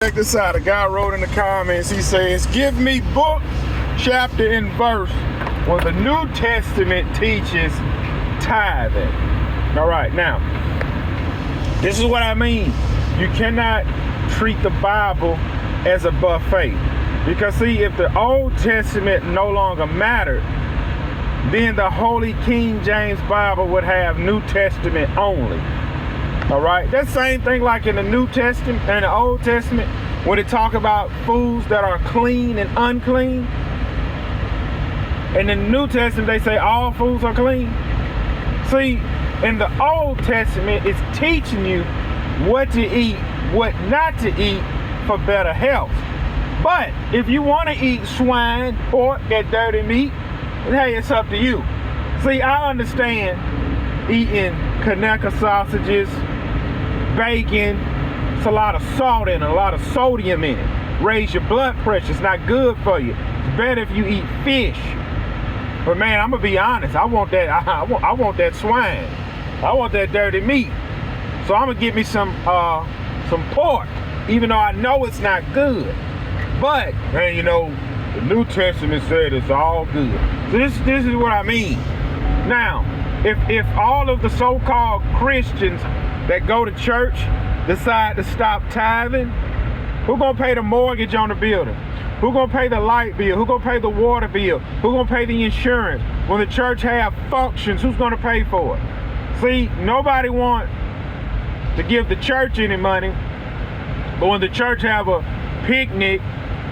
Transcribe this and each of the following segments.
Check this out. A guy wrote in the comments, he says, give me book, chapter, and verse where the New Testament teaches tithing. All right, now, this is what I mean. You cannot treat the Bible as a buffet. Because see, if the Old Testament no longer mattered, then the Holy King James Bible would have New Testament only. All right, that same thing like in the New Testament and the Old Testament, when they talk about foods that are clean and unclean. In the New Testament, they say all foods are clean. See, in the Old Testament, it's teaching you what to eat, what not to eat for better health. But if you want to eat swine, pork, that dirty meat, hey, it's up to you. See, I understand eating Kaneka sausages, bacon, it's a lot of salt in it, a lot of sodium in it. Raise your blood pressure, it's not good for you. It's better if you eat fish. But man, I'm gonna be honest, I want that swine. I want that dirty meat. So I'm gonna get me some pork, even though I know it's not good. But, man, you know, the New Testament said it's all good. So this is what I mean. Now, if all of the so-called Christians that go to church decide to stop tithing, who gonna pay the mortgage on the building? Who gonna pay the light bill? Who gonna pay the water bill? Who gonna pay the insurance? When the church have functions, who's gonna pay for it? See, nobody wants to give the church any money, but when the church have a picnic,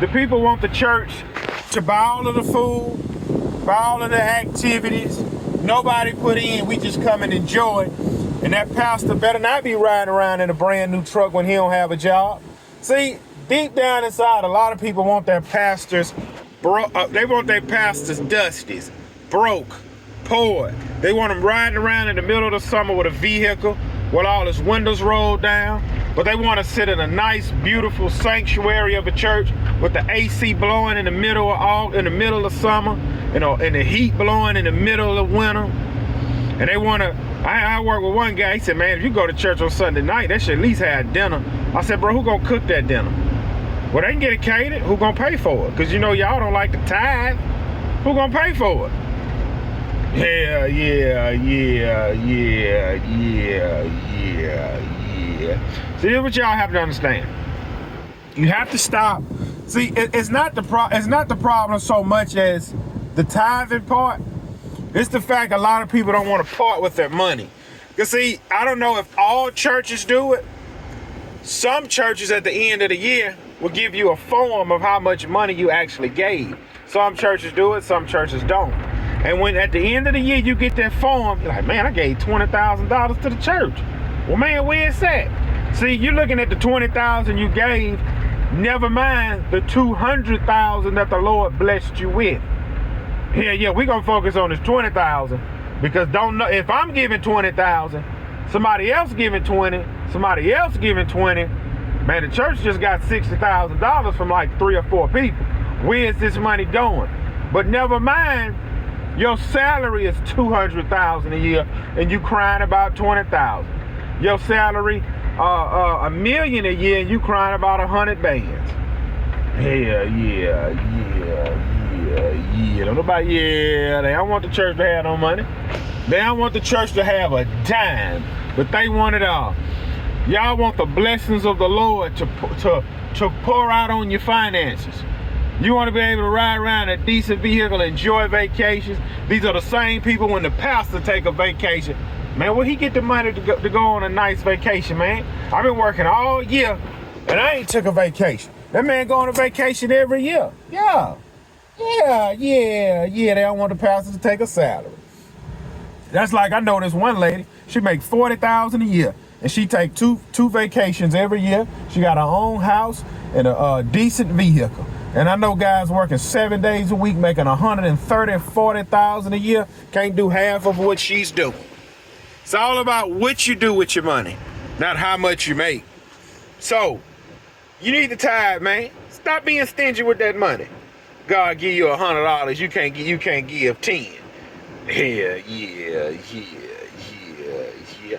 the people want the church to buy all of the food, buy all of the activities. Nobody put in, we just come and enjoy. And that pastor better not be riding around in a brand new truck when he don't have a job. See, deep down inside, a lot of people want their pastors, they want their pastors dusties, broke, poor. They want them riding around in the middle of the summer with a vehicle, with all his windows rolled down. But they want to sit in a nice, beautiful sanctuary of a church with the AC blowing in the middle of summer, you know, and the heat blowing in the middle of winter. And they want to. I work with one guy. He said, "Man, if you go to church on Sunday night, they should at least have dinner." I said, "Bro, who gonna cook that dinner?" Well, they can get it catered. Who gonna pay for it? Because you know y'all don't like the tithe. Who gonna pay for it? Yeah. See, here's what y'all have to understand. You have to stop. See, it's not the problem so much as the tithing part. It's the fact a lot of people don't want to part with their money. Because see, I don't know if all churches do it. Some churches at the end of the year will give you a form of how much money you actually gave. Some churches do it, some churches don't. And when at the end of the year you get that form, you're like, man, I gave $20,000 to the church. Well, man, where's that? See, you're looking at the $20,000 you gave, never mind the $200,000 that the Lord blessed you with. Yeah, we're gonna focus on this $20,000 because don't know if I'm giving $20,000, somebody else giving 20, somebody else giving 20. Man, the church just got $60,000 from like 3 or 4 people. Where's this money going? But never mind, your salary is $200,000 a year, and you crying about $20,000. Your salary $1 million a year, and you crying about 100 bands. Yeah. Don't nobody, they don't want the church to have no money. They don't want the church to have a dime, but they want it all. Y'all want the blessings of the Lord to pour out on your finances. You want to be able to ride around a decent vehicle, enjoy vacations. These are the same people when the pastor take a vacation. Man, where he get the money to go on a nice vacation, man? I've been working all year, and I ain't took a vacation. That man go on a vacation every year. Yeah. They don't want the pastor to take a salary. That's like, I know this one lady, she make $40,000 a year, and she take two vacations every year. She got her own house and a decent vehicle. And I know guys working 7 days a week, making $130,000, $40,000 a year, can't do half of what she's doing. It's all about what you do with your money, not how much you make. So, you need to tithe, man. Stop being stingy with that money. God give you $100, you can't give 10. Yeah.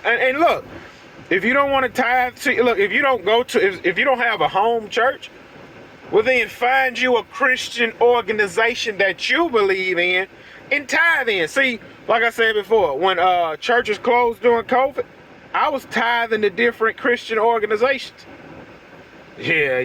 And look, If you don't want to tithe, see, look, if you don't go to, if you don't have a home church, well then find you a Christian organization that you believe in and tithe in. See, like I said before, when churches closed during COVID, I was tithing to different Christian organizations. Yeah.